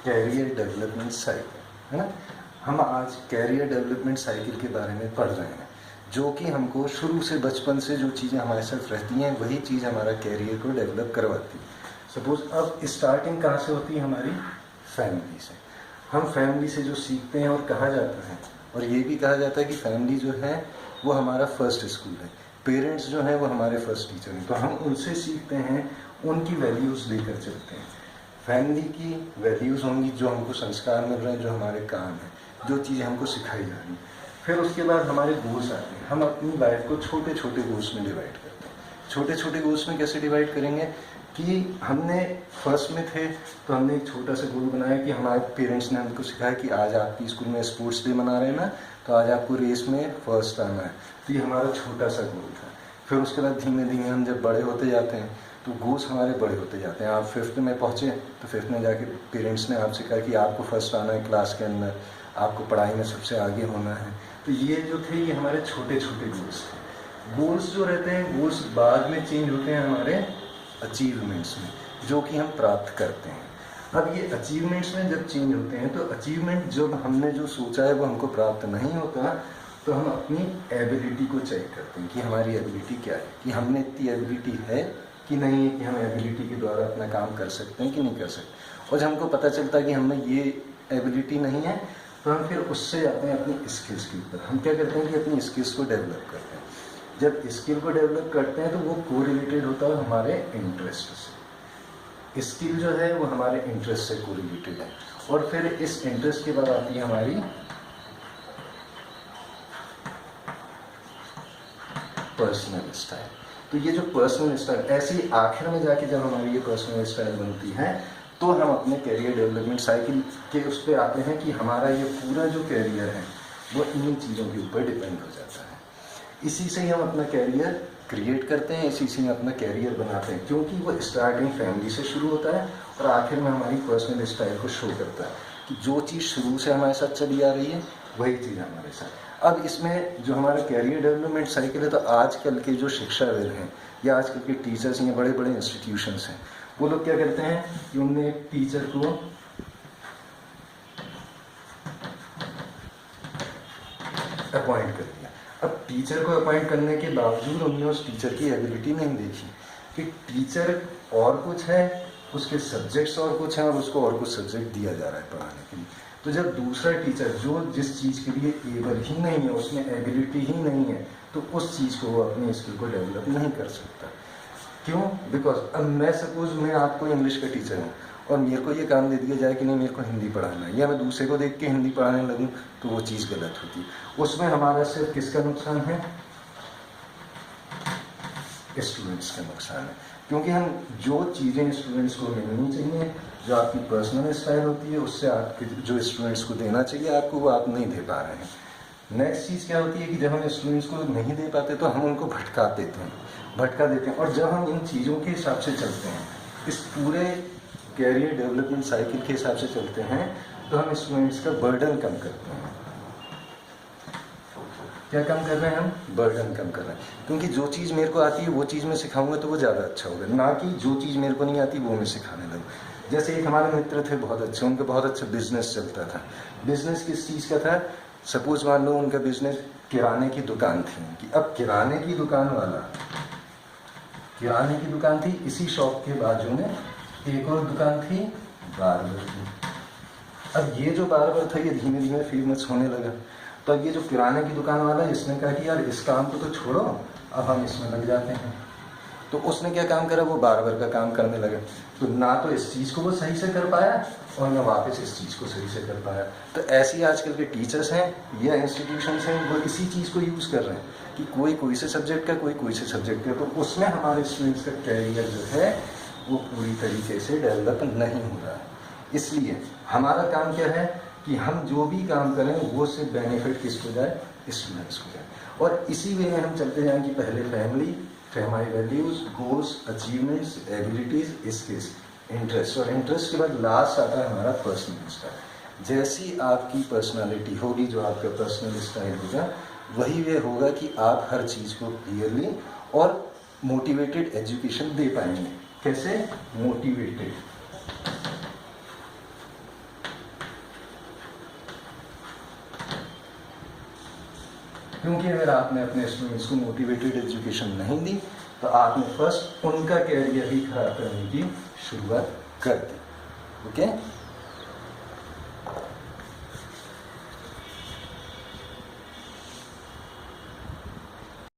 Career development cycle, है ना। हम आज कैरियर डेवलपमेंट साइकिल के बारे में पढ़ रहे हैं, जो कि हमको शुरू से बचपन से जो चीज़ें हमारे साथ रहती हैं वही चीज़ हमारा कैरियर को डेवलप करवाती है। सपोज अब स्टार्टिंग कहाँ से होती है? हमारी फैमिली से। हम फैमिली से जो सीखते हैं, और कहा जाता है, और ये भी कहा जाता है कि फैमिली जो है वो हमारा फर्स्ट स्कूल है, पेरेंट्स जो हैं वो हमारे फर्स्ट टीचर हैं। तो हम उनसे सीखते हैं, उनकी वैल्यूज़ लेकर चलते हैं। फैमिली की वैल्यूज़ होंगी जो हमको संस्कार मिल रहे हैं, जो हमारे काम हैं, जो चीज़ें हमको सिखाई जा रही हैं। फिर उसके बाद हमारे गोल्स आते हैं। हम अपनी लाइफ को छोटे छोटे गोल्स में डिवाइड करते हैं। छोटे छोटे गोल्स में कैसे डिवाइड करेंगे कि हमने फर्स्ट में थे तो हमने एक छोटा सा गोल बनाया कि हमारे पेरेंट्स ने हमको सिखाया कि आज आपकी स्कूल में स्पोर्ट्स डे मना रहे हैं ना, तो आज आपको रेस में फर्स्ट आना है। तो ये हमारा छोटा सा गोल था। फिर उसके बाद धीमे धीमे हम जब बड़े होते जाते हैं तो गोल्स हमारे बड़े होते जाते हैं। आप फिफ्थ में पहुँचे तो फिफ्थ में जाके पेरेंट्स ने आपसे कहा कि आपको फर्स्ट आना है क्लास के अंदर, आपको पढ़ाई में सबसे आगे होना है। तो ये जो थे ये हमारे छोटे छोटे गोल्स थे। गोल्स जो रहते हैं, गोल्स बाद में चेंज होते हैं हमारे अचीवमेंट्स में, जो कि हम प्राप्त करते हैं। अब ये अचीवमेंट्स में जब चेंज होते हैं तो अचीवमेंट जब हमने जो सोचा है वो हमको प्राप्त नहीं होता, तो हम अपनी एबिलिटी को चेक करते हैं कि हमारी एबिलिटी क्या है, कि हमने इतनी एबिलिटी है कि नहीं है, कि हम एबिलिटी के द्वारा अपना काम कर सकते हैं कि नहीं कर सकते। और जब हमको पता चलता है कि हमें ये एबिलिटी नहीं है तो हम फिर उससे जाते हैं अपनी स्किल्स के ऊपर। हम क्या करते हैं कि अपनी स्किल्स को डेवलप करते हैं। जब स्किल को डेवलप करते हैं तो वो कोरिलेटेड होता है हमारे इंटरेस्ट से। स्किल जो है वो हमारे इंटरेस्ट से कोरिलेटेड है। और फिर इस इंटरेस्ट के बाद आती है हमारी पर्सनल स्टाइल। तो ये जो पर्सनल स्टाइल, ऐसी आखिर में जाके जब हमारी ये पर्सनल स्टाइल बनती है तो हम अपने कैरियर डेवलपमेंट साइकिल के उस पर आते हैं कि हमारा ये पूरा जो कैरियर है वो इन्हीं चीज़ों के ऊपर डिपेंड हो जाता है। इसी से ही हम अपना कैरियर क्रिएट करते हैं, इसी से ही अपना कैरियर बनाते हैं, क्योंकि वो स्टार्टिंग फैमिली से शुरू होता है और आखिर में हमारी पर्सनल स्टाइल को शो करता है कि जो चीज़ शुरू से हमारे साथ चली आ रही है वही चीज़ हमारे साथ। अब इसमें जो हमारा कैरियर डेवलपमेंट साइकिल है, तो आजकल के जो शिक्षाविद हैं या आजकल के टीचर्स हैं, बड़े बड़े इंस्टीट्यूशंस हैं, वो लोग क्या करते हैं कि उनने एक टीचर को अपॉइंट कर दिया। अब टीचर को अपॉइंट करने के बावजूद उन्होंने उस टीचर की एबिलिटी नहीं देखी कि टीचर और कुछ है, उसके सब्जेक्ट्स और कुछ हैं और उसको और कुछ सब्जेक्ट दिया जा रहा है पढ़ाने के लिए। तो जब दूसरा टीचर जो जिस चीज़ के लिए एबल ही नहीं है, उसमें एबिलिटी ही नहीं है, तो उस चीज़ को वो अपनी स्किल को डेवलप नहीं कर सकता। क्यों? बिकॉज अब मैं सपोज मैं आपको इंग्लिश का टीचर हूँ और मेरे को ये काम दे दिया जाए कि नहीं मेरे को हिंदी पढ़ाना है, या मैं दूसरे को देख के हिंदी पढ़ाने लगूँ, तो वो चीज़ गलत होती है। उसमें हमारा सिर्फ किसका नुकसान है? स्टूडेंट्स का नुकसान है। क्योंकि हम जो चीज़ें स्टूडेंट्स को मिलनी चाहिए, जो आपकी पर्सनल स्टाइल होती है, उससे आपके जो स्टूडेंट्स को देना चाहिए आपको, वो आप नहीं दे पा रहे हैं। नेक्स्ट चीज़ क्या होती है कि जब हम स्टूडेंट्स को नहीं दे पाते तो हम उनको भटका देते हैं। और जब हम इन चीज़ों के हिसाब से चलते हैं, इस पूरे कैरियर डेवलपमेंट साइकिल के हिसाब से चलते हैं, तो हम स्टूडेंट्स का बर्डन कम करते हैं। क्या कम कर रहे हैं हम? बर्डन कम कर रहे हैं। क्योंकि जो चीज़ मेरे को आती है वो चीज़ मैं सिखाऊंगा तो वो ज़्यादा अच्छा होगा, ना कि जो चीज़ मेरे को नहीं आती वो मैं सिखाने लगूँ। जैसे एक हमारे मित्र थे बहुत अच्छे, उनका बहुत अच्छा बिजनेस चलता था। बिजनेस किस चीज़ का था? सपोज मान लो उनका बिजनेस किराने की दुकान थी उनकी। अब किराने की दुकान थी, इसी शॉप के बाजू में एक और दुकान थी बार्बर की। अब ये जो बार्बर था ये धीमे धीमे फेमस होने लगा। तो अब ये जो किराने की दुकान वाला है, इसने कहा कि यार इस काम को तो छोड़ो, अब हम इसमें लग जाते हैं। तो उसने क्या काम करा? वो बार्बर का काम करने लगा। तो ना तो इस चीज़ को वो सही से कर पाया और ना वापस इस चीज़ को सही से कर पाया। तो ऐसे ही आजकल के टीचर्स हैं या इंस्टीट्यूशंस हैं, वो इसी चीज़ को यूज़ कर रहे हैं कि कोई से सब्जेक्ट का, कोई से सब्जेक्ट का। तो उसमें हमारे स्टूडेंट्स का कैरियर जो है वो पूरी तरीके से डेवलप नहीं हो रहा है। इसलिए हमारा काम क्या है कि हम जो भी काम करें वो से बेनिफिट किसको जाए? स्टूडेंट्स को जाए। और इसी वे में हम चलते जाएं कि पहले फैमिली, फिर हमारी values, goals, achievements, abilities, skills, interest, और इंटरेस्ट के बाद लास्ट आता है हमारा पर्सनल स्टाइल। जैसी आपकी पर्सनालिटी होगी, जो आपका पर्सनल स्टाइल होगा, वही वे होगा कि आप हर चीज़ को क्लियरली और मोटिवेटेड एजुकेशन दे पाएंगे। कैसे? मोटिवेटेड। क्योंकि अगर आपने अपने स्टूडेंट्स को मोटिवेटेड एजुकेशन नहीं दी तो आपने फर्स्ट उनका कैरियर ही खराब करने की शुरुआत कर दी। ओके।